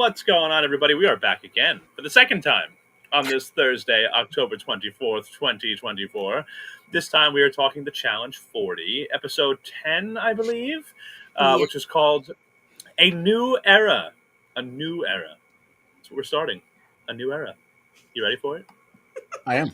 What's going on, everybody? We are back again for the second time on this Thursday, October 24th, 2024. This time we are talking the Challenge 40, episode 10, I believe, which is called A New Era. A New Era. That's what we're starting. A new era. You ready for it? I am.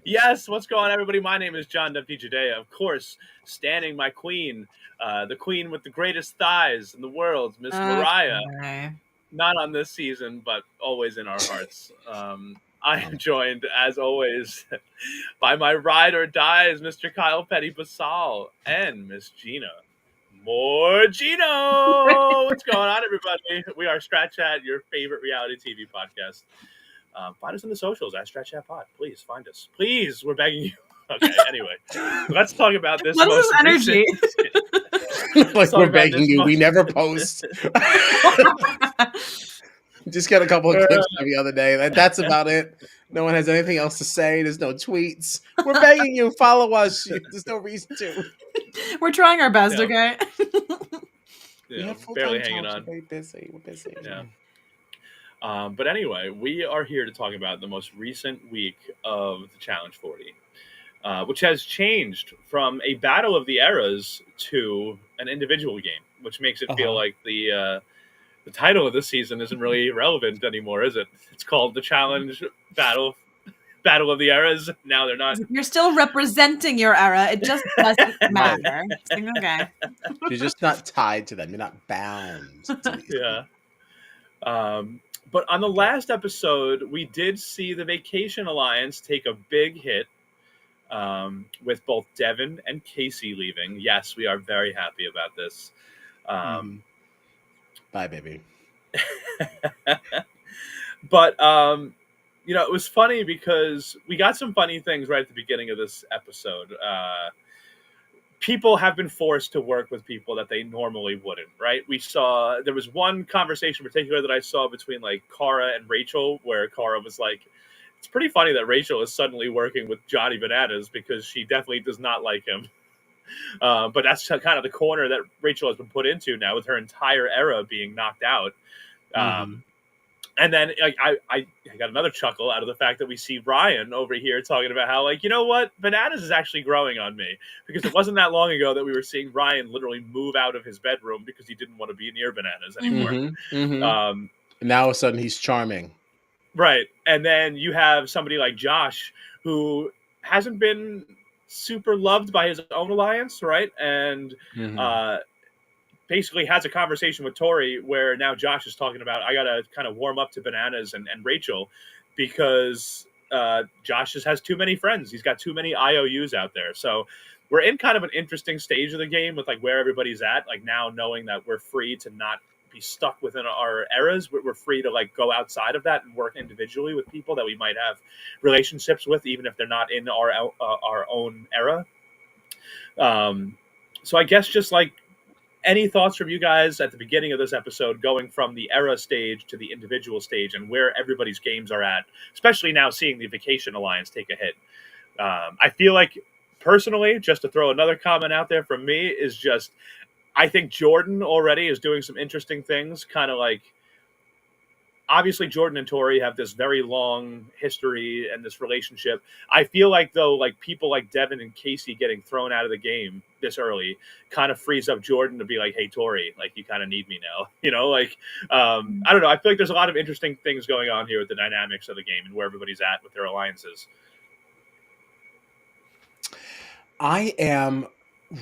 Yes, what's going on, everybody? My name is John W. Judea, of course, standing my queen, the queen with the greatest thighs in the world, Miss Mariah. Not on this season, but always in our hearts. I am joined, as always, by my ride or dies, Mr. Kyle Petty Basal and Miss Gina Morgino. What's going on, everybody? We are Strat Chat, your favorite reality TV podcast. Find us on the socials at Strat Chat Pod. Please find us. Please, we're begging you. Okay, anyway, let's talk about this. What's this energy? Like we're begging you. We never post. Just got a couple of clips the other day. That's about it. No one has anything else to say. There's no tweets. We're begging you. Follow us. There's no reason to. We're trying our best, okay? Yeah, barely hanging on. We're busy. Yeah. But anyway, we are here to talk about the most recent week of the Challenge 40, which has changed from a battle of the eras to an individual game, which makes it feel like the title of this season isn't really relevant anymore, is it? It's called the Challenge Battle of the Eras. Now they're not. You're still representing your era. It just doesn't matter. It's like, okay. You're just not tied to them. You're not bound to these. Yeah. But on the last episode, we did see the Vacation Alliance take a big hit with both Devin and Casey leaving. Yes, we are very happy about this. Bye, baby. But, it was funny because we got some funny things right at the beginning of this episode. People have been forced to work with people that they normally wouldn't, right? There was one conversation in particular that I saw between like Cara and Rachel, where Cara was like, it's pretty funny that Rachel is suddenly working with Johnny Bananas because she definitely does not like him. But that's kind of the corner that Rachel has been put into now with her entire era being knocked out. And then I got another chuckle out of the fact that we see Ryan over here talking about how, like, you know what? Bananas is actually growing on me. Because it wasn't that long ago that we were seeing Ryan literally move out of his bedroom because he didn't want to be near Bananas anymore. And now all of a sudden he's charming. Right. And then you have somebody like Josh who hasn't been super loved by his own alliance, right? And basically has a conversation with Tori where now Josh is talking about, I got to kind of warm up to Bananas and Rachel because Josh just has too many friends. He's got too many IOUs out there. So we're in kind of an interesting stage of the game with like where everybody's at, like now knowing that we're free to not be stuck within our eras. We're free to like go outside of that and work individually with people that we might have relationships with, even if they're not in our own era. So I guess just like, any thoughts from you guys at the beginning of this episode going from the era stage to the individual stage and where everybody's games are at, especially now seeing the Vacation Alliance take a hit? I feel like, personally, just to throw another comment out there from me, is just, I think Jordan already is doing some interesting things, kind of like, obviously Jordan and Tori have this very long history and this relationship. I feel like, though, like people like Devin and Casey getting thrown out of the game this early kind of frees up Jordan to be like, hey, Tori, like you kind of need me now, I don't know. I feel like there's a lot of interesting things going on here with the dynamics of the game and where everybody's at with their alliances. I am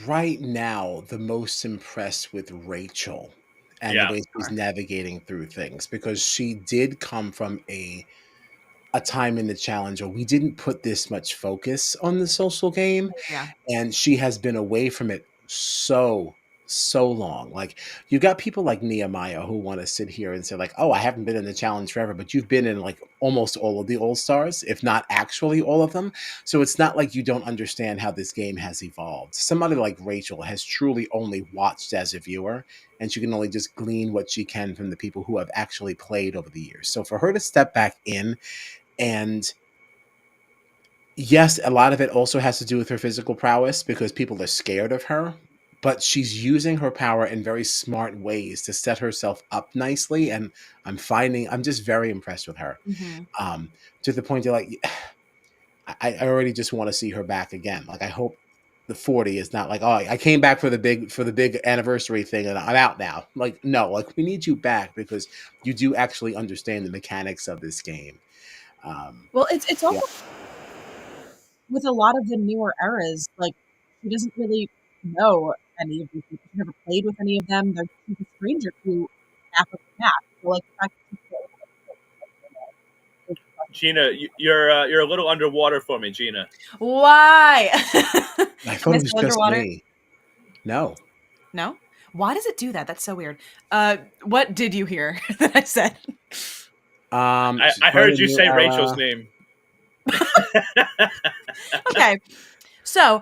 right now the most impressed with Rachel and the way she's navigating through things, because she did come from a time in the challenge where we didn't put this much focus on the social game, and she has been away from it so so long. Like, you got people like Nehemiah who want to sit here and say like, "Oh, I haven't been in the challenge forever," but you've been in like almost all of the All Stars, if not actually all of them. So it's not like you don't understand how this game has evolved. Somebody like Rachel has truly only watched as a viewer, and she can only just glean what she can from the people who have actually played over the years. So for her to step back in and yes, a lot of it also has to do with her physical prowess because people are scared of her, but she's using her power in very smart ways to set herself up nicely. And I'm just very impressed with her. Mm-hmm. To the point that like, I already just want to see her back again. Like, I hope the 40 is not like, oh, I came back for the big anniversary thing and I'm out now. Like, no, like we need you back because you do actually understand the mechanics of this game. Well, it's Yeah. also with a lot of the newer eras, like she doesn't really know any of these people. She's never played with any of them. She's a stranger to half of the map. So like the fact that she's still Gina, you're a little underwater for me, Gina. why? I Am thought I it was still just underwater? me. No. No? Why does it do that? That's so weird. What did you hear that I said? I heard you say Rachel's name. Okay. So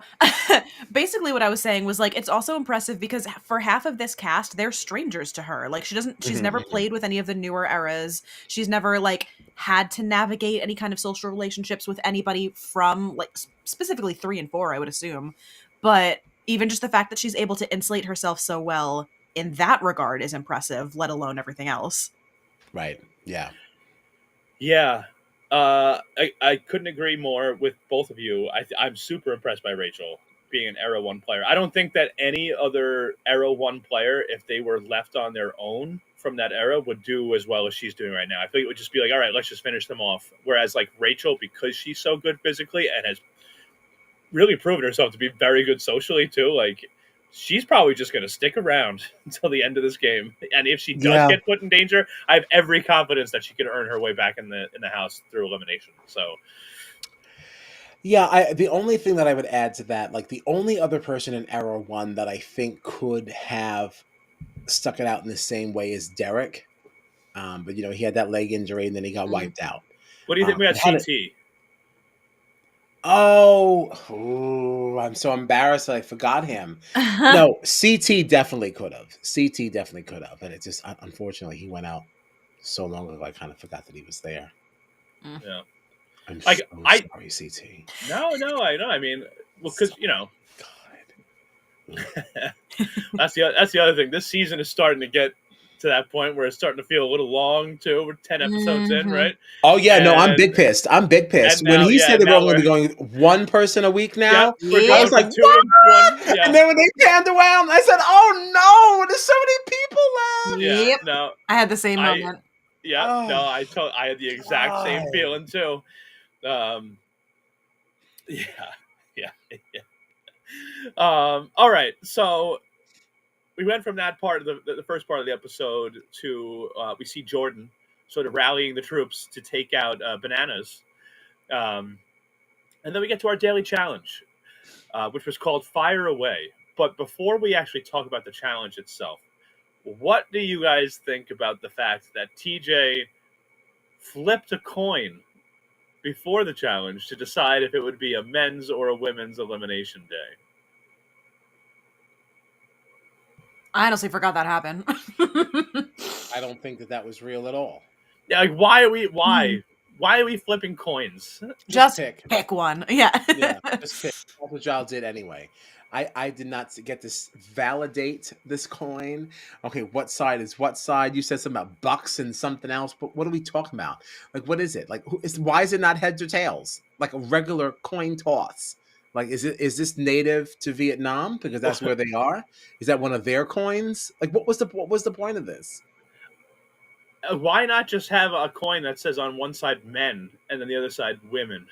basically what I was saying was like it's also impressive because for half of this cast, they're strangers to her. Like she's never played with any of the newer eras. She's never like had to navigate any kind of social relationships with anybody from like specifically 3 and 4, I would assume. But even just the fact that she's able to insulate herself so well in that regard is impressive, let alone everything else. Right. Yeah. Yeah. I couldn't agree more with both of you. I'm super impressed by Rachel being an Era 1 player. I don't think that any other Era 1 player, if they were left on their own from that era, would do as well as she's doing right now. I think it would just be like, all right, let's just finish them off. Whereas, like, Rachel, because she's so good physically and has really proven herself to be very good socially, too, like, she's probably just going to stick around until the end of this game. And if she does Yeah. get put in danger, I have every confidence that she can earn her way back in the house through elimination. So, Yeah, the only thing that I would add to that, like the only other person in Era 1 that I think could have stuck it out in the same way is Derek. But he had that leg injury and then he got Mm. wiped out. what do you think about CT? Oh, I'm so embarrassed that I forgot him. No, CT definitely could have. CT definitely could have. And it just, unfortunately, he went out so long ago, I kind of forgot that he was there. Yeah. I'm Like, so sorry, CT. No, I know. I mean, well, because, God. that's the other thing. This season is starting to get to that point where it's starting to feel a little long, too. We're 10 episodes in, right? Oh, yeah, no, I'm big pissed. I'm big pissed. When he said they were only going one person a week now, I was like, what? And then when they panned around, I said, oh, no, there's so many people left. Yep. No, I had the same moment. Yeah, Oh, no, I had the exact same feeling, too. Yeah. All right, so we went from that part of the first part of the episode to we see Jordan sort of rallying the troops to take out Bananas, and then we get to our daily challenge, which was called Fire Away. But before we actually talk about the challenge itself, what do you guys think about the fact that TJ flipped a coin before the challenge to decide if it would be a men's or a women's elimination day? I honestly forgot that happened. I don't think that was real at all. Yeah, like why are we flipping coins? Just pick one. Yeah. Yeah, just pick. That's what y'all did anyway. I did not get to validate this coin. Okay, what side is what side? You said something about bucks and something else, but what are we talking about? Like, what is it? Like, why is it not heads or tails? Like a regular coin toss. Like, is this native to Vietnam because that's where they are? Is that one of their coins? Like, what was the point of this? Why not just have a coin that says on one side men and then the other side women?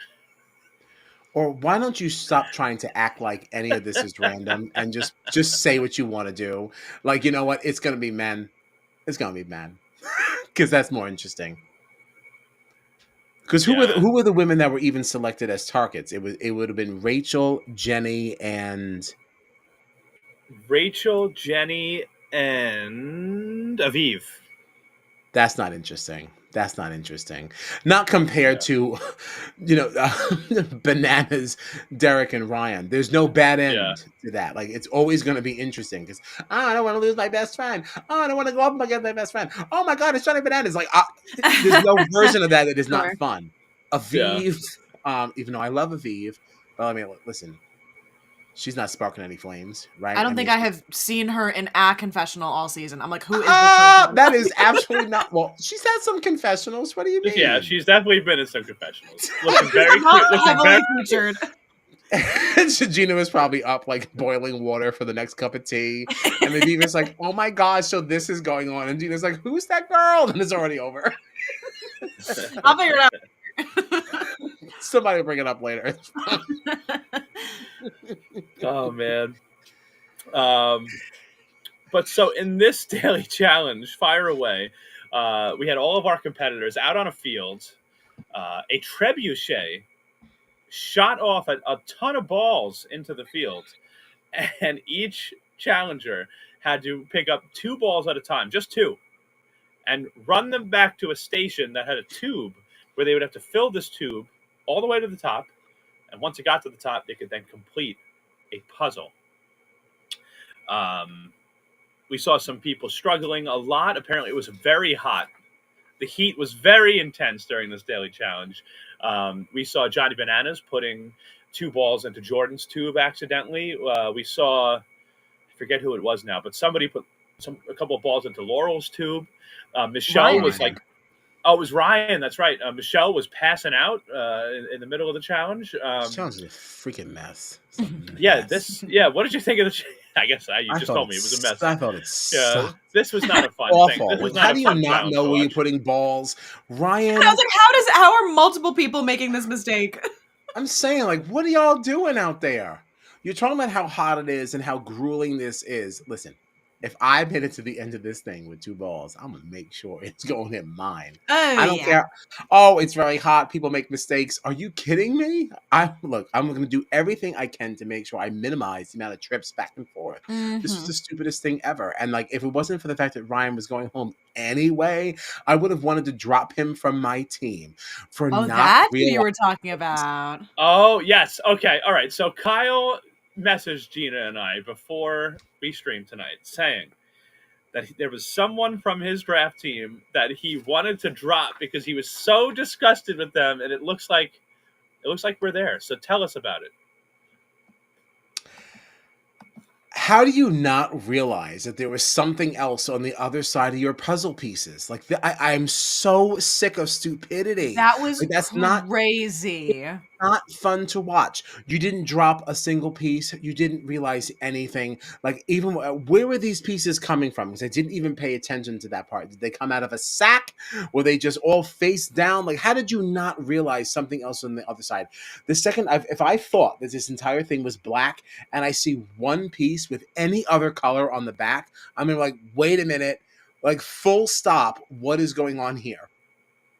Or why don't you stop trying to act like any of this is random and just say what you want to do? Like, you know what? It's going to be men. It's going to be men. Because that's more interesting. Because who were the women that were even selected as targets? It would have been Rachel, Jenny, and Rachel, Jenny, and Aviv. That's not interesting. That's not interesting. Not compared Yeah. to, Bananas, Derek, and Ryan. There's no bad Yeah. end to that. Like, it's always going to be interesting because, I don't want to lose my best friend. Oh, I don't want to go up against my best friend. Oh my God, it's Johnny Bananas. Like, there's no version of that is not Sure. fun. Yeah. Aviv, even though I love Aviv, but I mean, listen, she's not sparking any flames, I right? I don't mean, think I have seen her in a confessional all season. I'm like, who is this person? that is absolutely not. Well, she's had some confessionals. What do you Yeah, mean? she's definitely been in some confessionals. She's Looking very not cute. Looking very. heavily featured. Gina was probably up like boiling water for the next cup of tea. And maybe was like, oh my gosh, so this is going on. And Gina's like, who's that girl? And it's already over. I'll figure it out. Somebody will bring it up later. Oh man. But so in this daily challenge, fire away. We had all of our competitors out on a field. A trebuchet shot off a ton of balls into the field, and each challenger had to pick up 2 balls at a time, just 2, and run them back to a station that had a tube where they would have to fill this tube all the way to the top. And once it got to the top, they could then complete a puzzle. We saw some people struggling a lot. Apparently, it was very hot. The heat was very intense during this daily challenge. We saw Johnny Bananas putting 2 balls into Jordan's tube accidentally. We saw, I forget who it was now, but somebody put a couple of balls into Laurel's tube. Michelle Ryan was did. like, oh, it was Ryan. That's right. Michelle was passing out in the middle of the challenge. Sounds like a freaking mess. Yeah, Mess. what did you think of the? I guess you just told me it was a mess. I thought it Yeah, sucked. this was not a fun thing. Awful. This was Like, not how a do you fun not challenge know to where you're watch. putting balls? Ryan, I was like, how are multiple people making this mistake? I'm saying, like, what are y'all doing out there? You're talking about how hot it is and how grueling this is. Listen, if I made it to the end of this thing with 2 balls, I'm gonna make sure it's going in mine. Oh I don't yeah. care. Oh, it's very hot. People make mistakes. Are you kidding me? I'm gonna do everything I can to make sure I minimize the amount of trips back and forth. This was the stupidest thing ever. And like, if it wasn't for the fact that Ryan was going home anyway, I would have wanted to drop him from my team for Oh, not that's who realizing. you were talking about. Oh yes, okay, all right. So Kyle messaged Gina and I before we streamed tonight, saying that there was someone from his draft team that he wanted to drop because he was so disgusted with them, and it looks like we're there. So tell us about it. How do you not realize that there was something else on the other side of your puzzle pieces? Like, I'm so sick of stupidity. That was Like, that's not crazy. fun to watch. You didn't drop a single piece. You didn't realize anything. Like, even where were these pieces coming from? Because I didn't even pay attention to that part. Did they come out of a sack? Were they just all face down? Like, how did you not realize something else on the other side? The second, if I thought that this entire thing was black and I see one piece with any other color on the back, I'm gonna be like, wait a minute, like, full stop. What is going on here?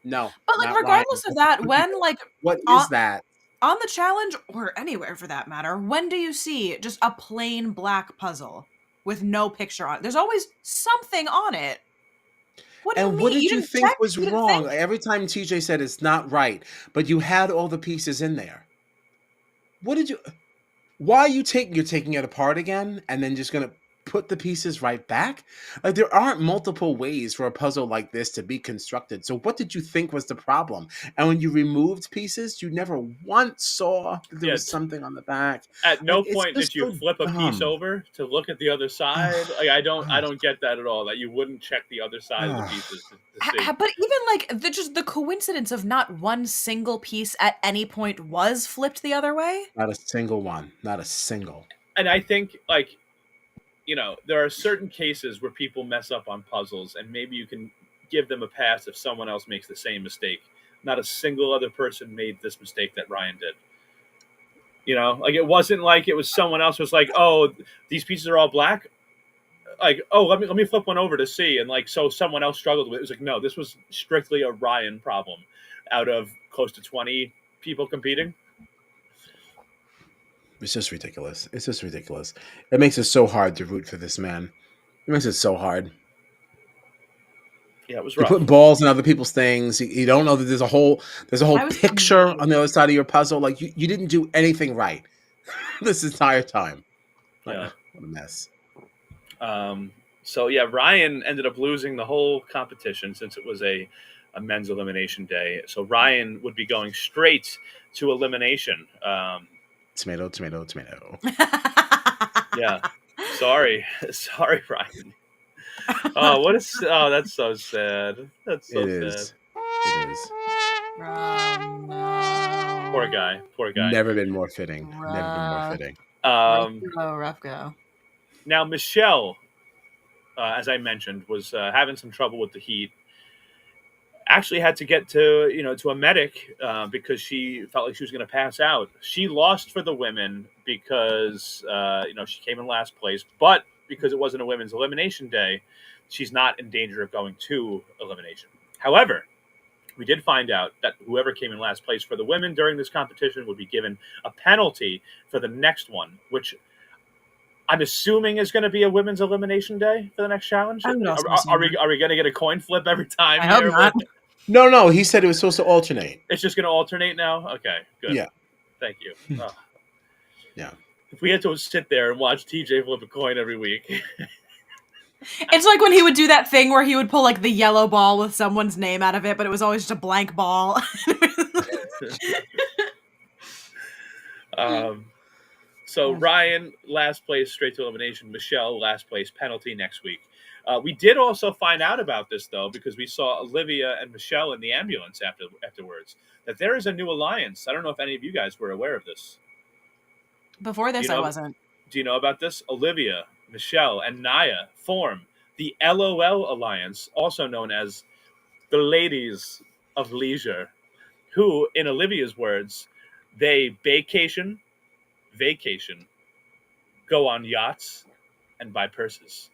No, But like, not regardless Ryan. of that, when like What on, is that? on the challenge or anywhere for that matter, when do you see just a plain black puzzle with no picture on it? There's always something on it. What do you And what mean? did You you didn't think check? was You didn't wrong? think? Every time TJ said it's not right, but you had all the pieces in there. What did you? Why are you're taking it apart again and then just gonna put the pieces right back? Like, there aren't multiple ways for a puzzle like this to be constructed. So what did you think was the problem? And when you removed pieces, you never once saw that there Yeah, was something on the back. at Like, no it's point did just you so flip a piece dumb. over to look at the other side. Like I don't get that at all. That you wouldn't check the other side of the pieces to see. But even like the coincidence of not one single piece at any point was flipped the other way. Not a single one. Not a single. And I think, like, there are certain cases where people mess up on puzzles, and maybe you can give them a pass if someone else makes the same mistake. Not a single other person made this mistake that Ryan did. Like, it wasn't like it was someone else was like, oh, these pieces are all black. Like, oh, let me flip one over to see, and like, so someone else struggled with it. It was like, no, this was strictly a Ryan problem out of close to 20 people competing. It's just ridiculous. It's just ridiculous. It makes it so hard to root for this man. It makes it so hard. Yeah, it was You're rough. putting balls in other people's things. You don't know that there's a whole I was picture amazed. on the other side of your puzzle. Like you didn't do anything right this entire time. Like, Yeah. what a mess. So yeah, Ryan ended up losing the whole competition since it was a men's elimination day. So Ryan would be going straight to elimination. Tomato, tomato, tomato. Yeah. Sorry, sorry, Ryan. Oh, that's so sad. That's so It sad. is. It is. Oh, no. Poor guy. Poor guy. Never been more fitting. Never been more Rough. fitting. Rough go. Now Michelle, as I mentioned, was having some trouble with the heat. Actually, had to get to a medic because she felt like she was going to pass out. She lost for the women because she came in last place, but because it wasn't a women's elimination day, she's not in danger of going to elimination. However, we did find out that whoever came in last place for the women during this competition would be given a penalty for the next one, which I'm assuming is going to be a women's elimination day for the next challenge. I would also Are we going to get a coin flip every time? I hope not. No. He said it was supposed to alternate. It's just going to alternate now. Okay, good. Yeah. Thank you. Oh. Yeah. If we had to sit there and watch TJ flip a coin every week. It's like when he would do that thing where he would pull like the yellow ball with someone's name out of it, but it was always just a blank ball. So Ryan, last place, straight to elimination. Michelle, last place, penalty next week. We did also find out about this, though, because we saw Olivia and Michelle in the ambulance afterwards, that there is a new alliance. I don't know if any of you guys were aware of this. Before this, I wasn't. Do you know about this? Olivia, Michelle, and Naya form the LOL Alliance, also known as the Ladies of Leisure, who, in Olivia's words, they vacation, go on yachts, and buy purses.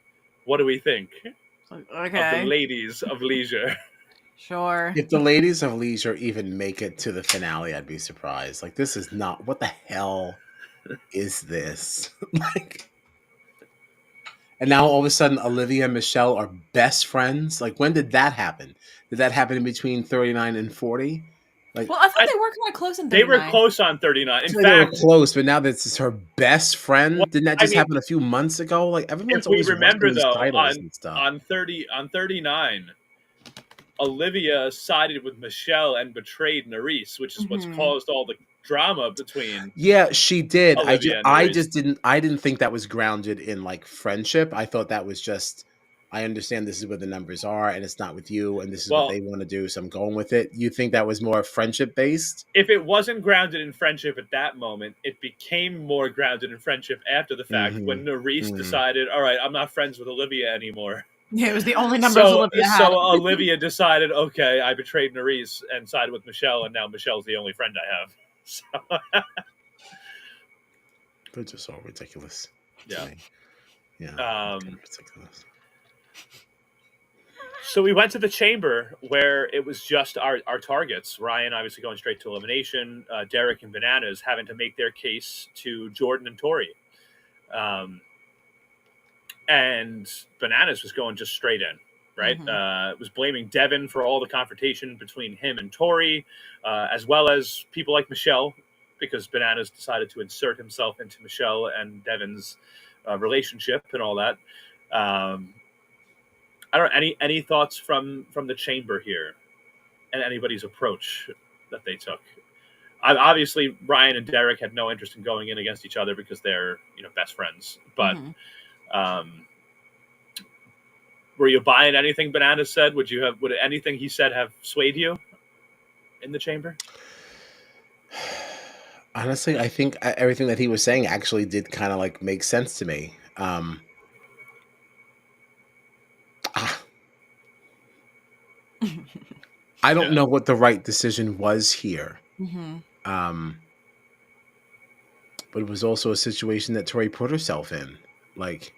What do we think of the Ladies of Leisure? Sure. If the Ladies of Leisure even make it to the finale, I'd be surprised. Like, this is not... What the hell is this? Like... And now all of a sudden, Olivia and Michelle are best friends. Like, when did that happen? Did that happen in between 39 and 40? Like, well, I thought they were kind of close in 39. They were close on 39. In fact, they were close, but now this is her best friend. Well, Didn't that just happen a few months ago? Like, everyone's always remember though, titles and stuff. on 39, Olivia sided with Michelle and betrayed Nerys, which is what's caused all the drama between. Yeah, she did. I didn't think that was grounded in like friendship. I thought that was just, I understand this is where the numbers are and it's not with you and this is what they want to do, so I'm going with it. You think that was more friendship based? If it wasn't grounded in friendship at that moment, it became more grounded in friendship after the fact when Nerys decided, all right, I'm not friends with Olivia anymore. Yeah, it was the only numbers Olivia had. So Olivia decided, okay, I betrayed Nerys and sided with Michelle, and now Michelle's the only friend I have. So. They're just all ridiculous. Yeah. Yeah. Ridiculous. So we went to the chamber where it was just our targets. Ryan obviously going straight to elimination. Derek and Bananas having to make their case to Jordan and Tori. And Bananas was going just straight in, right? Was blaming Devin for all the confrontation between him and Tori, as well as people like Michelle, because Bananas decided to insert himself into Michelle and Devin's relationship and all that. I don't know, any thoughts from the chamber here and anybody's approach that they took. Obviously, Ryan and Derek had no interest in going in against each other because they're best friends. But were you buying anything Bananas said? Would anything he said have swayed you in the chamber? Honestly, I think everything that he was saying actually did kind of like make sense to me. I don't know what the right decision was here. But it was also a situation that Tori put herself in. Like,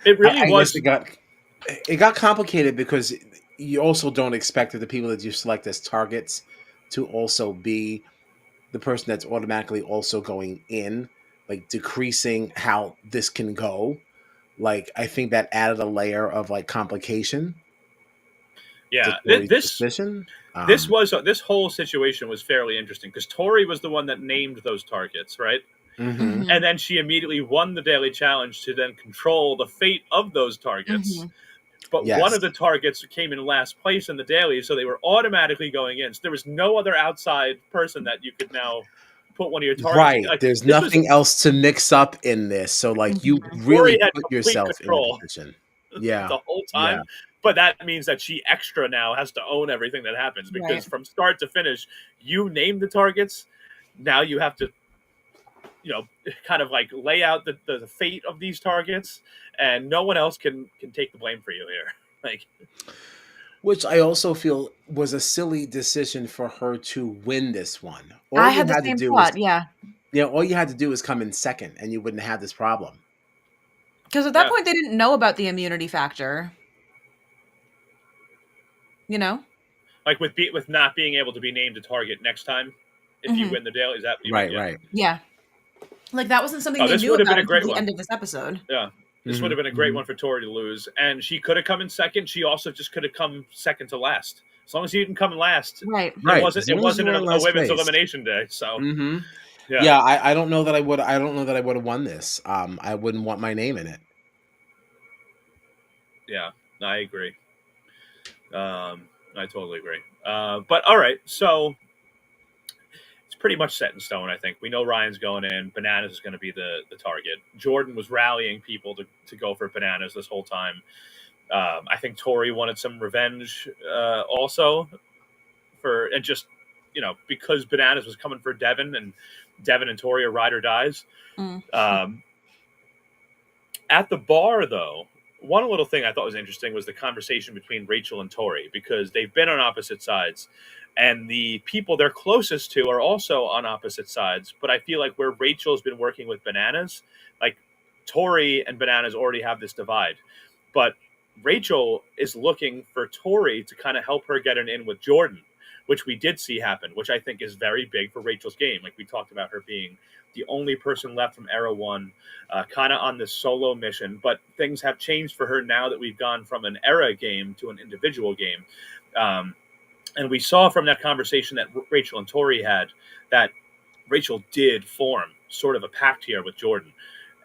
it really was. It got complicated because you also don't expect that the people that you select as targets to also be the person that's automatically also going in, like decreasing how this can go. Like I think that added a layer of like complication to Yeah, Tori's suspicion. this whole situation was fairly interesting because Tori was the one that named those targets, right? Mm-hmm. Mhm. And then she immediately won the daily challenge to then control the fate of those targets. Mhm. But one Yes. of the targets came in last place in the daily, so they were automatically going in. So there was no other outside person that you could now put one of your targets. Right. Like There's this was nothing else to mix up in this. So like you Mhm. Tori really had put complete yourself in the control position. Yeah. the whole Yeah. time. But that means that she extra now has to own everything that happens Right. because from start to finish, you name the targets. Now you have to, kind of like lay out the fate of these targets, and no one else can take the blame for you here. Like, Which I also feel was a silly decision for her to win this one. All I you had the had to same do thought, was, yeah. all you had to do was come in second and you wouldn't have this problem. Because at that yeah, point, they didn't know about the immunity factor, you know? like with not being able to be named a target next time if you Mhm. win the daily. Is that what you mean? Right, Yeah. right. Yeah. Like, that wasn't something Oh, they this knew would have been about a until great the one. end of this episode. Yeah. This would Hmm. have been a great Hmm. one for Tori to lose, and she could have come in second. She also just could have come second to last. As long as you didn't come in last, Right. it Right. wasn't As it long as you wasn't were in a last women's place. elimination day. So Hmm. yeah, Yeah, I don't know that I don't know that I would have won this. I wouldn't want my name in it. yeah, I agree. I totally agree. But all right, so it's pretty much set in stone. I think we know Ryan's going in. Bananas is going to be the target. Jordan was rallying people to go for Bananas this whole time. I think Tori wanted some revenge also for and just because Bananas was coming for Devin and Tori are ride or dies. Mm. Um, at the bar, though, one little thing I thought was interesting was the conversation between Rachel and Tori because they've been on opposite sides, and the people they're closest to are also on opposite sides. But I feel like where Rachel's been working with Bananas, like Tori and Bananas already have this divide, but Rachel is looking for Tori to kind of help her get an in with Jordan, which we did see happen, which I think is very big for Rachel's game. Like we talked about her being the only person left from Era One, kind of on this solo mission. But things have changed for her now that we've gone from an Era game to an individual game. Um, and we saw from that conversation that Rachel and Tori had that Rachel did form sort of a pact here with Jordan.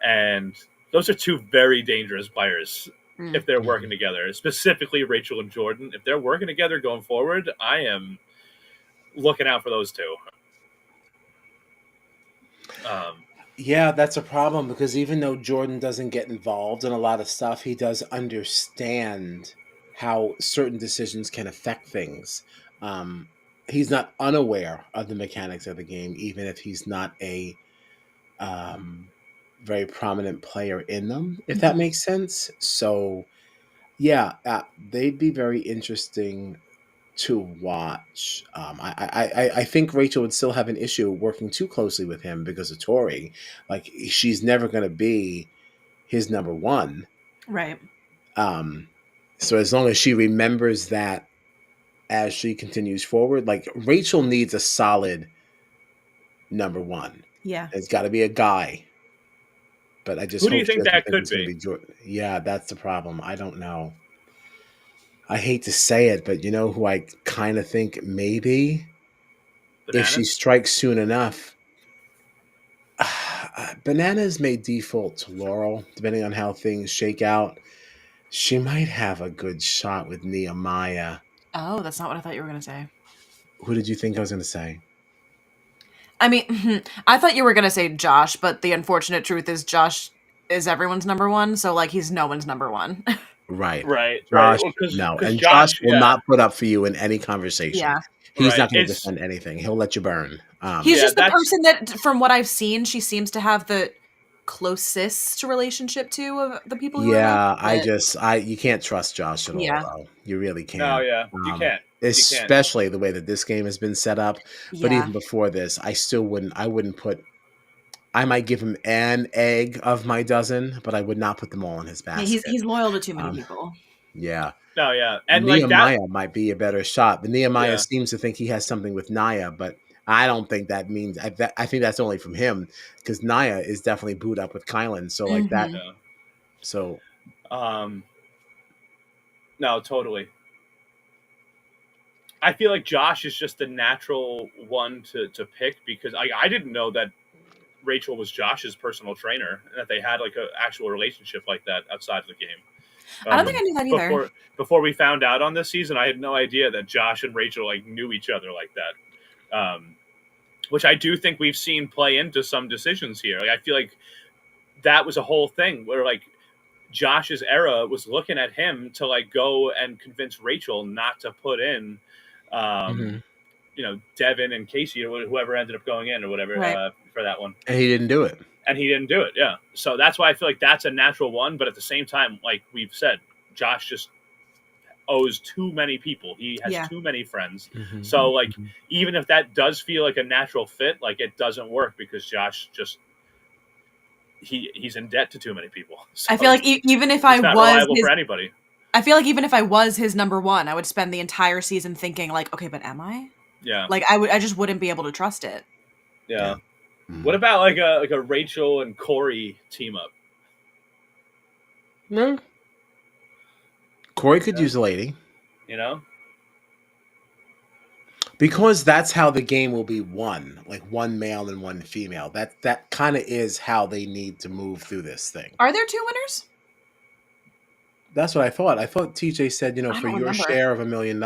And those are two very dangerous players Mm. if they're working Mhm. together, specifically Rachel and Jordan. If they're working together going forward, I am looking out for those two. Um, Yeah, that's a problem because even though Jordan doesn't get involved in a lot of stuff, he does understand how certain decisions can affect things. Um, he's not unaware of the mechanics of the game, even if he's not a um, very prominent player in them, if that Mhm. makes sense. So, yeah, they'd be very interesting to watch. I think Rachel would still have an issue working too closely with him because of Tori. Like she's never going to be his number one. Right. Um, so as long as she remembers that as she continues forward, like Rachel needs a solid number one. Yeah. It's got to be a guy. But I just who do hope you she think doesn't that think could it's going be? to be Jordan. Yeah, that's the problem. I don't know. I hate to say it, but you know who I kind of think maybe if she Bananas? strikes soon enough. Bananas may default to Laurel, depending on how things shake out. She might have a good shot with Nehemiah. Oh, that's not what I thought you were gonna say. Who did you think I was going to say? I mean, I thought you were gonna say Josh, but the unfortunate truth is Josh is everyone's number one, so like he's no one's number one. Right. Right, right. Josh, Well, no. because And Josh Josh, will yeah, not put up for you in any conversation. Yeah. He's right. not going to It's defend anything. He'll let you burn. He's yeah, just the that's person that, from what I've seen, she seems to have the closest relationship to of the people who are left. Yeah, But you can't trust Josh at all, yeah, though. You really no, can't. yeah. You can't, you can't. Especially the way that this game has been set up. But yeah, even before this, I wouldn't put, I might give him an egg of my dozen, but I would not put them all in his yeah. He's basket. he's loyal to too many Um, people. Yeah. No, yeah, and like that. Nehemiah might be a better shot, but Nehemiah Yeah, seems to think he has something with Naya, but I don't think that means. I think that's only from him because Naya is definitely booed up with Kylan. So like that. Mhm. yeah. So Um, no, totally. I feel like Josh is just the natural one to pick because I didn't know that Rachel was Josh's personal trainer and that they had like an actual relationship like that outside of the game. I don't think I knew that either. Before we found out on this season, I had no idea that Josh and Rachel like knew each other like that. Which I do think we've seen play into some decisions here. Like I feel like that was a whole thing where like Josh's era was looking at him to like go and convince Rachel not to put in, um, mhm. Devin and Casey or whoever ended up going in or whatever Right. for that one, And he didn't do it. and he didn't do it. Yeah, so that's why I feel like that's a natural one. But at the same time, like we've said, Josh just owes too many people. He has Yeah. too many friends. Mhm, So like mhm. even if that does feel like a natural fit, like it doesn't work because Josh just he's in debt to too many people. So I feel like even if I it's not was reliable his, for anybody. I feel like even if I was his number one, I would spend the entire season thinking like, okay, but am I? Yeah. Like I just wouldn't be able to trust it. Yeah. Yeah. What Mhm. about like a Rachel and Corey team up? No, Corey could Yeah. use a lady You know? because that's how the game will be won, like one male and one female. That kind of is how they need to move through this thing. Are there two winners? That's what I thought. I thought TJ said, I for don't your remember. share of $1 million,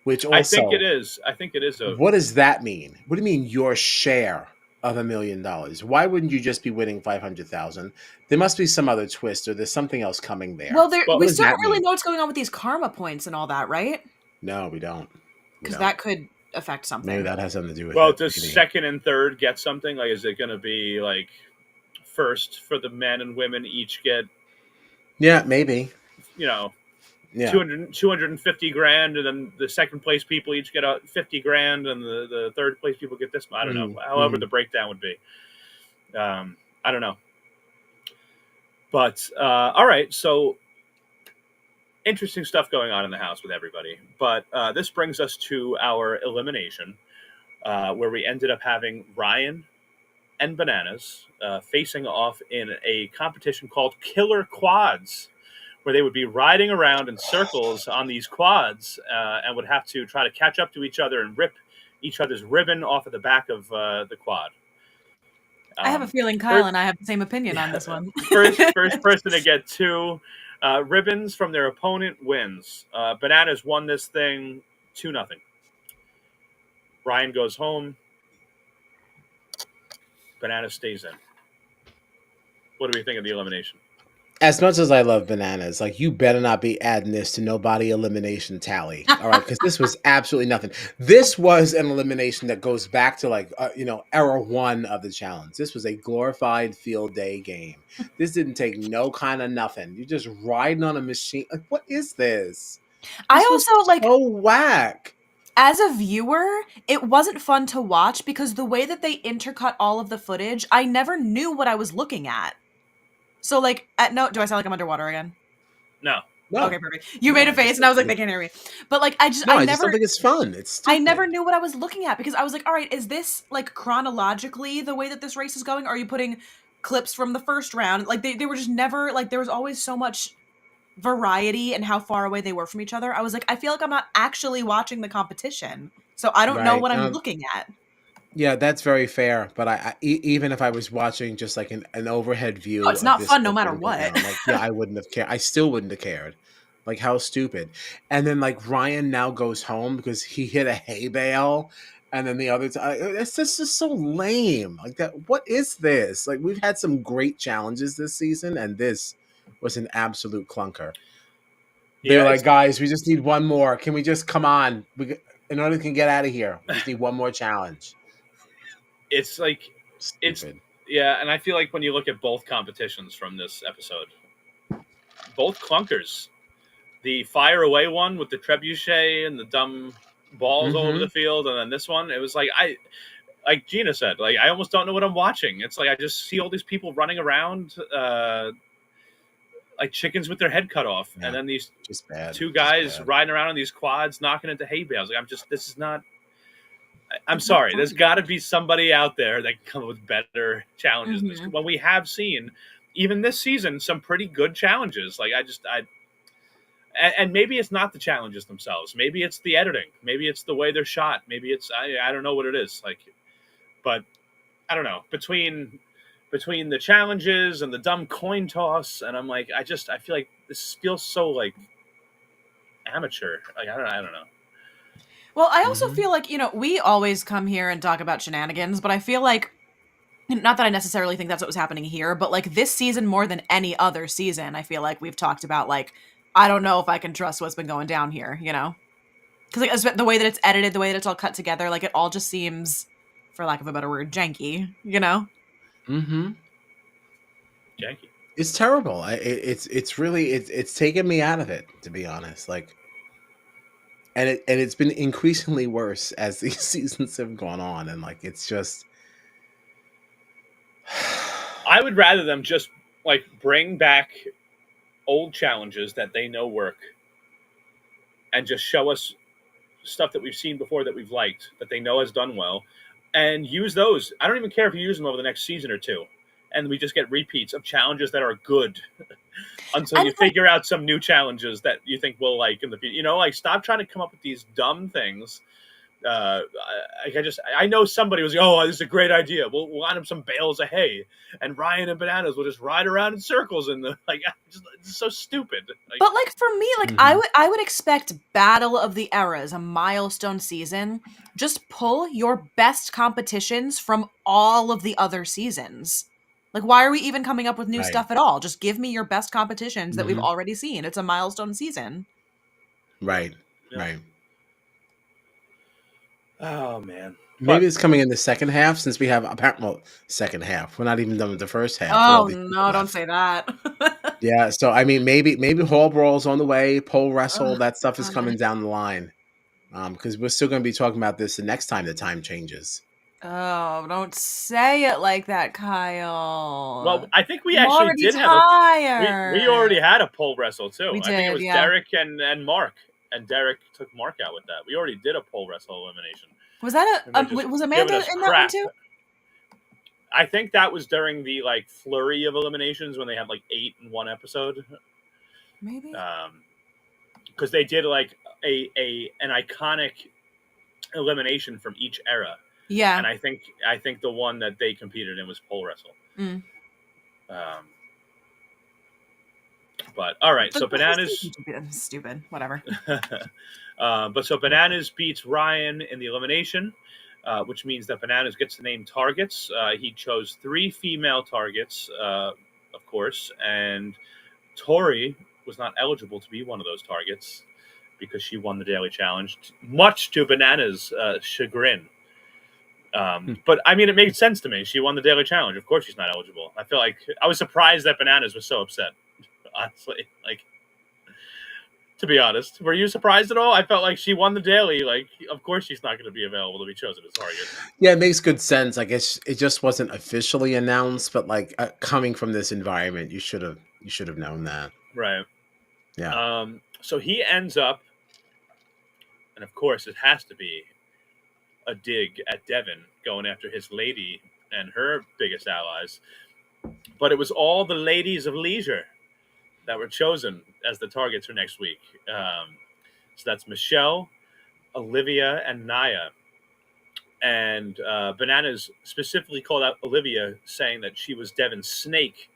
which I think it also, is. I think it is a what does that mean? What do you mean your share of $1 million? Why wouldn't you just be winning 500,000? There must be some other twist, or there's something else coming there. Well, well What we does still that don't really mean? know what's going on with these karma points and all that, right? No, we don't. We Because don't. that could affect Maybe something. that has something to do with well, it. does Maybe. second and third get something? Like is it gonna be like first for the men and women each get, Yeah, maybe. you know, Yeah. 250 grand, and then the second place people each get a 50 grand, and the third place people get this. I don't know. Hmm. However, Hmm. the breakdown would be. I don't know. But all right, so interesting stuff going on in the house with everybody. But this brings us to our elimination, where we ended up having Ryan and Bananas facing off in a competition called Killer Quads, where they would be riding around in circles on these quads and would have to try to catch up to each other and rip each other's ribbon off of the back of the quad. I have a feeling Kyle First, and I have the same opinion on yeah, this one. first person to get two ribbons from their opponent wins. Bananas won this thing 2-0. Ryan goes home. Bananas stays in. What do we think of the elimination? As much as I love Bananas, like you better not be adding this to nobody elimination tally. All right, because this was absolutely nothing. This was an elimination that goes back to like era one of the challenge. This was a glorified field day game. This didn't take no kind of nothing. You're just riding on a machine. Like, what is this? I This was also like, so whack. as a viewer, it wasn't fun to watch because the way that they intercut all of the footage, I never knew what I was looking at. So like, no, do I sound like I'm underwater again? No. Okay, No, perfect. You no, made a I just face, and I was like, they can't hear me. But like, no, I just don't think it's fun. It's I never stupid. knew what I was looking at because I was like, all right, is this like chronologically the way that this race is going? Are you putting clips from the first round? Like they were just never like there was always so much variety in how far away they were from each other. I was like, I feel like I'm not actually watching the competition. So I don't know Right. what I'm looking at. Yeah, that's very fair. But even if I was watching just like an overhead No, view it's of not this fun no whole matter thing go what. down, like, yeah, I wouldn't have cared. I still wouldn't have cared. Like, how stupid. And then, like, Ryan now goes home because he hit a hay bale. And then the other time, it's just so lame. Like, that, what is this? Like, we've had some great challenges this season, and this was an absolute clunker. They were Yeah, like, guys, we just need one more. Can we just come on? In order to get out of here, we just need one more challenge. it's like it's Stupid. yeah, and I feel like when you look at both competitions from this episode, both clunkers. The fire away one with the trebuchet and the dumb balls all over Mm-hmm. the field, and then this one, it was like Gina said, like I almost don't know what I'm watching. It's like I just see all these people running around, like chickens with their head cut off, Yeah, and then these just bad. two Just guys bad. riding around on these quads, knocking into hay bales. Like this is not. I'm It's not sorry. There's fun. got to be somebody out there that can come up with better challenges than this. Mhm. When we have seen, even this season, some pretty good challenges. Like and maybe it's not the challenges themselves. Maybe it's the editing. Maybe it's the way they're shot. Maybe it's I don't know what it is. Like, but I don't know between the challenges and the dumb coin toss, and I'm like, I feel like this feels so like amateur. Like I don't know. Well, I also Mhm. feel like, we always come here and talk about shenanigans, but I feel like, not that I necessarily think that's what was happening here, but like this season more than any other season, I feel like we've talked about like, I don't know if I can trust what's been going down here, Because like the way that it's edited, the way that it's all cut together, like it all just seems, for lack of a better word, janky. Mhm. Janky. It's terrible. It's really it's taken me out of it, to be honest. Like, and it's been increasingly worse as these seasons have gone on, and like it's just. I would rather them just like bring back old challenges that they know work and just show us stuff that we've seen before that we've liked that they know has done well and use those. I don't even care if you use them over the next season or two. And we just get repeats of challenges that are good until And you like, figure out some new challenges that you think we'll like in the future. Like stop trying to come up with these dumb things. I know somebody was like, oh, this is a great idea. We'll line up some bales of hay, and Ryan and Bananas will just ride around in circles in the like. It's so stupid. Like, but like for me, like I Mhm. would I would expect Battle of the Eras, a milestone season. Just pull your best competitions from all of the other seasons. Like, why are we even coming up with new Right. stuff at all? Just give me your best competitions that we've Mhm. already seen. It's a milestone season. Right. yeah. Right. Oh man. Maybe But it's coming in the second half since we have second half. We're not even done with the first half with all Oh these people no, don't left. say that. Yeah, so I mean, maybe Hall Brawl's on the way, pole wrestle, Ugh, that stuff is God. coming down the line. Because we're still going to be talking about this the next time the time changes. Oh, don't say it like that, well, Kyle. I think we I'm actually already did have we tired. already had a pole wrestle too. We I think it did, was yeah. Derek and Mark, and Derek took Mark out with that. We already did a pole wrestle elimination, Was that and they're just was giving Amanda us in that one crap. too? I think that was during the like flurry of eliminations when they had like 8 in one episode. Maybe. Because they did like a an iconic elimination from each era, Yeah. and I think the one that they competed in was pole wrestle. Mm. Um, but all right, so But who's bananas. thinking stupid? Whatever. But so bananas beats Ryan in the elimination, which means that bananas gets to name targets. He chose 3 female targets, of course, and Tori was not eligible to be one of those targets because she won the daily challenge, much to bananas' chagrin. Hmm. But I mean, it made sense to me. She won the daily challenge. Of course, she's not eligible. I feel like I was surprised that bananas was so upset. Honestly, like to be honest, were you surprised at all? I felt like she won the daily. Like, of course, she's not going to be available to be chosen as target. Yeah, it makes good sense. I guess it just wasn't officially announced, but like coming from this environment, you should have known that. Right. Yeah. So he ends up, and of course, it has to be a dig at Devin going after his lady and her biggest allies. But it was all the ladies of leisure that were chosen as the targets for next week. So that's Michelle, Olivia, and Naya. And Bananas specifically called out Olivia, saying that she was Devin's snake,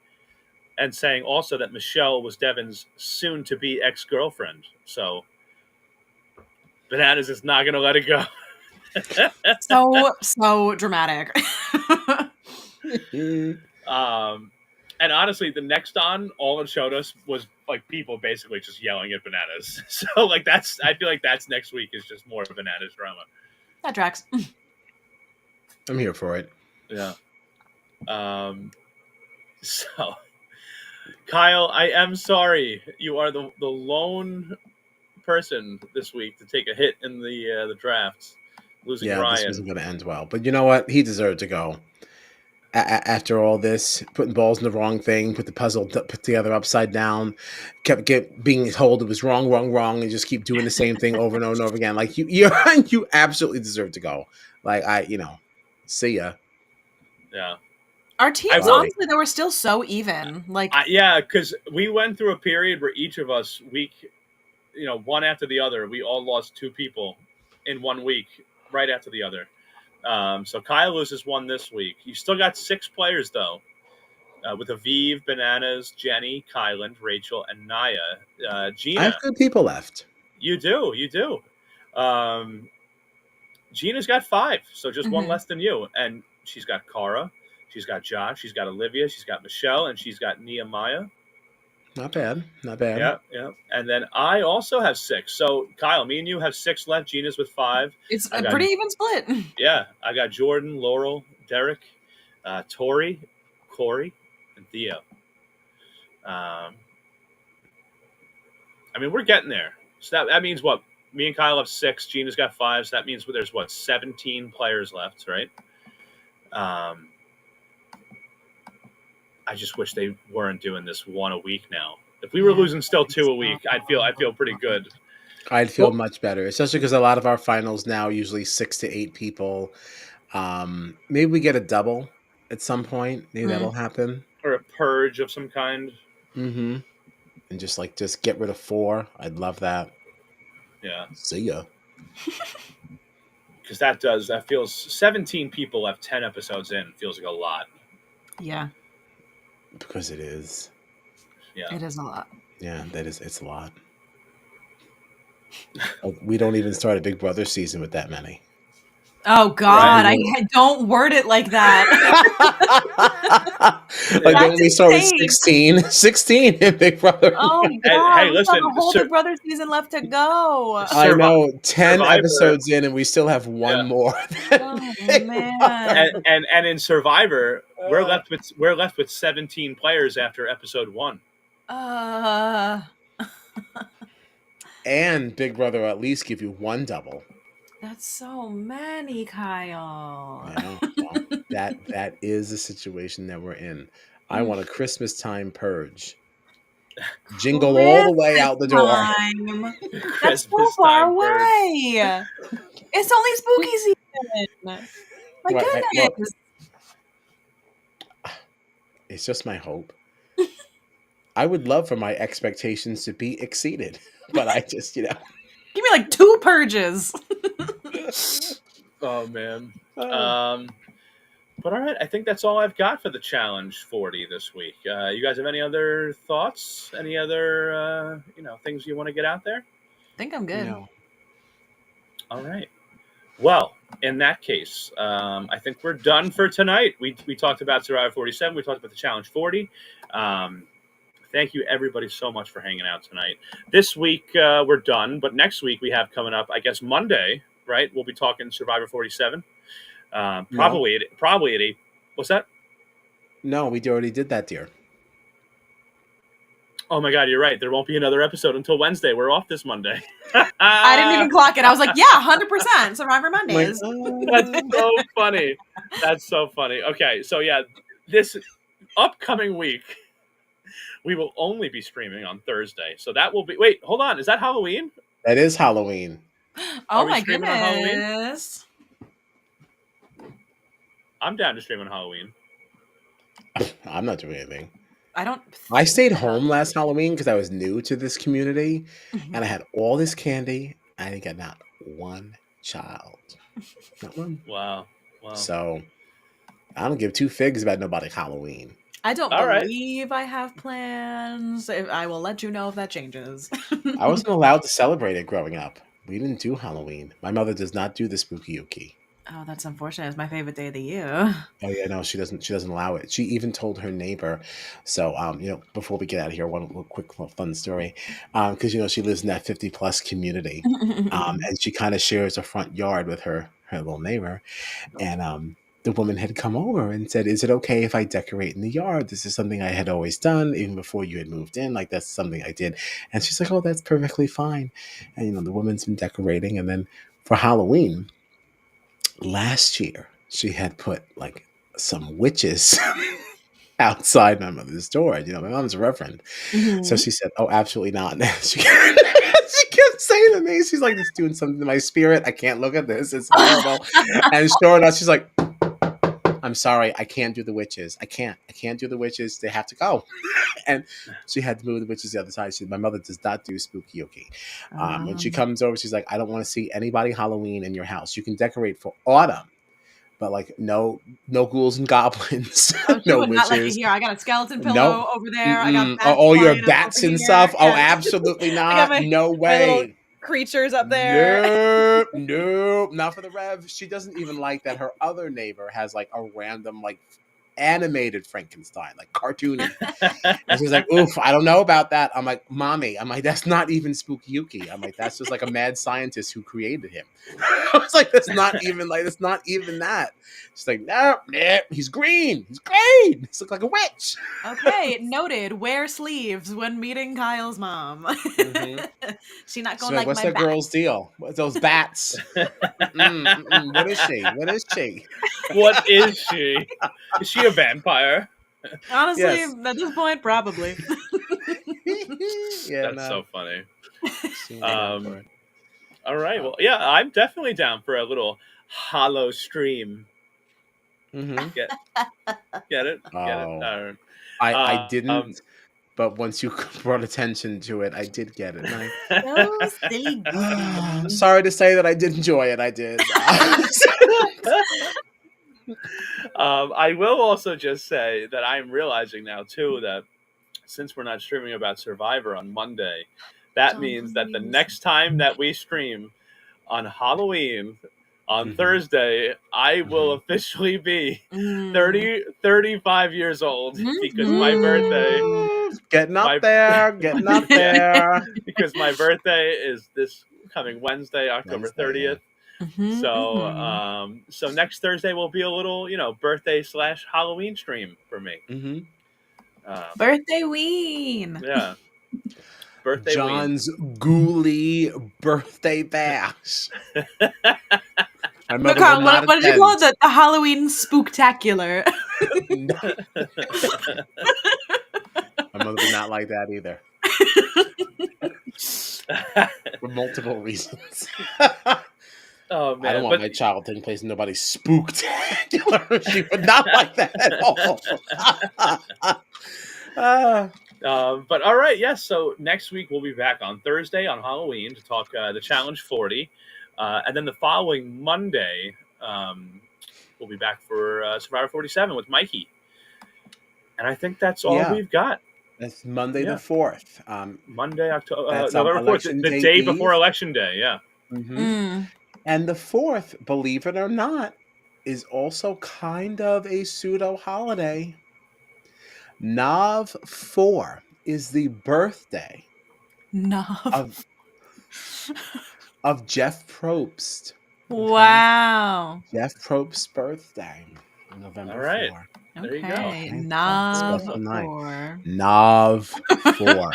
and saying also that Michelle was Devin's soon-to-be ex-girlfriend. So Bananas is not going to let it go. So dramatic. And honestly, the next on, all it showed us was like people basically just yelling at bananas. So like I feel like that's next week is just more bananas drama. That tracks. I'm here for it. Yeah. So Kyle, I am sorry. You are the lone person this week to take a hit in the drafts, losing Yeah, this Ryan. wasn't going to end well, but you know what? He deserved to go. After all this, putting balls in the wrong thing, put the puzzle put together upside down, kept being told it was wrong, wrong, wrong, and just keep doing the same thing over and over and over again. Like you absolutely deserve to go. Like see ya. Yeah. Our teams, will. honestly, they were still so even. Like, yeah, because we went through a period where each of us one after the other, we all lost 2 people in 1 week, right after the other. So Kyle loses 1 this week. You still got 6 players though, with Aviv, Bananas, Jenny, Kyland, Rachel, and Naya. Gina, I have good people left. You do. Gina's got 5, so just 1 less than you, and she's got Cara, she's got Josh, she's got Olivia, she's got Michelle, and she's got Nehemiah. Not bad. Not bad. Yeah. And then I also have 6. So Kyle, me and you have 6 left. Gina's with 5. It's a pretty even split. Yeah, I got Jordan, Laurel, Derek, Tori, Corey, and Theo. I mean, we're getting there. So that means what? Me and Kyle have 6. Gina's got 5. So that means there's 17 players left, right? I just wish they weren't doing this 1 a week now. If we were losing still 2 a week, I'd feel pretty good. I'd feel much better, especially because a lot of our finals now usually 6 to 8 people. Maybe we get a double at some point. Maybe that'll happen, or a purge of some kind. Mm-hmm. And just get rid of 4. I'd love that. Yeah. See ya. Because that feels 17 people left 10 episodes in feels like a lot. Yeah. Because it is. Yeah. It is a lot. Yeah, it's a lot. We don't even start a Big Brother season with that many. Oh God! Right. I don't word it like that. Like when we started 16 in Big Brother. Oh God! Hey, listen, we have a whole Big Brother season left to go. I know, 10 episodes in, and we still have 1 more. Oh man! And in Survivor, we're left with 17 players after episode 1. And Big Brother will at least give you 1 double. That's so many, Kyle. I know. Well, that is the situation that we're in. I want a Christmas time purge. Jingle all the way out the door. That's so far away. It's only spooky season. My goodness. It's just my hope. I would love for my expectations to be exceeded, but I just, Give me like 2 purges. Oh man. But all right, I think that's all I've got for the Challenge 40 this week. You guys have any other thoughts? Any other things you want to get out there? I think I'm good. No. All right. Well, in that case, I think we're done for tonight. We talked about Survivor 47. We talked about the Challenge 40. Thank you, everybody, so much for hanging out tonight. This week, we're done. But next week, we have coming up, I guess, Monday, right? We'll be talking Survivor 47. Probably at 8. What's that? No, we already did that, dear. Oh, my God, you're right. There won't be another episode until Wednesday. We're off this Monday. I didn't even clock it. I was like, yeah, 100%. Survivor Mondays. That's so funny. That's so funny. Okay, so, yeah, this upcoming week, we will only be streaming on Thursday. So that will be... Wait, hold on. Is that Halloween? That is Halloween. Oh, my goodness. I'm down to stream on Halloween. I'm not doing anything. I stayed home last Halloween because I was new to this community, and I had all this candy. I didn't get not 1 child. Not 1. Wow. So I don't give 2 figs about nobody's Halloween. I don't believe I have plans. I will let you know if that changes. I wasn't allowed to celebrate it growing up. We didn't do Halloween. My mother does not do the spooky ookie. Oh, that's unfortunate. It's my favorite day of the year. Oh yeah, no, she doesn't allow it. She even told her neighbor. So, before we get out of here, one quick fun story. Because she lives in that 50+ community. And she kind of shares a front yard with her little neighbor. And the woman had come over and said, "Is it okay if I decorate in the yard? This is something I had always done, even before you had moved in. Like, that's something I did." And she's like, "Oh, that's perfectly fine." And the woman's been decorating, and then for Halloween last year, she had put like some witches outside my mother's door. You know, my mom's a reverend. So she said, "Oh, absolutely not." she kept saying to me, she's like, "It's doing something to my spirit. I can't look at this. It's horrible." And sure enough, she's like, "I'm sorry, I can't do the witches. I can't do the witches. They have to go." And she had to move the witches the other side. She said, "My mother does not do spooky yuki." When she comes over, she's like, "I don't want to see anybody Halloween in your house. You can decorate for autumn, but like no ghouls and goblins, Oh, she no would not let me witches. hear. I got a skeleton No, pillow over there. I got bats all your flying up bats over and here. stuff. Oh, Yes. absolutely I got not. No my little way. creatures up there. No, not for the Rev. She doesn't even like that her other neighbor has like a random like animated Frankenstein, like cartoony." And she's like, "Oof, I don't know about that." I'm like, "Mommy," I'm like, "That's not even spooky yuki." I'm like, "That's just like a mad scientist who created him." I was like, "That's not even that." She's like, "No, he's green. He's green. He looks like a witch." Okay, noted. Wear sleeves when meeting Kyle's mom. She not She's going like, like "What's my that bat. girl's deal? What's those bats? What is she? What is she?" What is she? Is she a vampire? Honestly, Yes. at this point, probably. Yeah, That's no. so funny. She went out for it. All right. Well, yeah, I'm definitely down for a little hollow stream. Get it? Get it? Oh, I didn't, but once you brought attention to it, I did get it. And So silly goofy. sorry to say that I did enjoy it. I did. I will also just say that I'm realizing now too that since we're not streaming about Survivor on Monday, that means that the next time that we stream on Halloween on Thursday, I will officially be 35 years old because my birthday getting up there, because my birthday is this coming Wednesday, October 30th. So next Thursday will be a little, birthday / Halloween stream for me. Birthday ween. Yeah. Birthday John's ghouly birthday bash. My mother Carl, will not what did you call it? The Halloween spooktacular. My mother did not like that either. For multiple reasons. Oh man! I don't want my child taking place in nobody's spooktacular. She would not like that at all. But all right, yes. So next week we'll be back on Thursday on Halloween to talk the Challenge 40, and then the following Monday we'll be back for Survivor 47 with Mikey. And I think that's all we've got. That's Monday the 4th. Monday, November 4th, the day before Election Day. Yeah. And the 4th, believe it or not, is also kind of a pseudo holiday. Nav 4 is the birthday of Jeff Probst. Wow. Jeff Probst's birthday, November 4. There you go. Nav 4.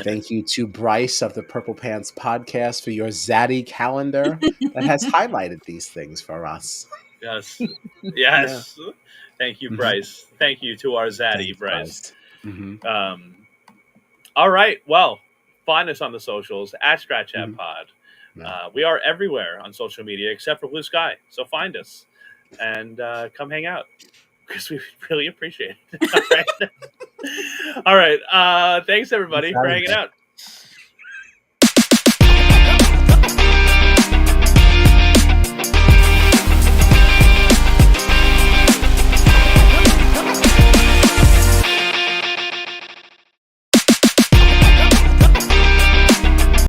Thank you to Bryce of the Purple Pants podcast for your Zaddy calendar that has highlighted these things for us. Yes. Yeah. Thank you, Bryce. Thank you to our Zaddy, Bryce. All right. Well, find us on the socials at Strat Chat Pod. We are everywhere on social media except for Blue Sky. So find us and come hang out because we really appreciate it. All right. Thanks, everybody, for hanging out.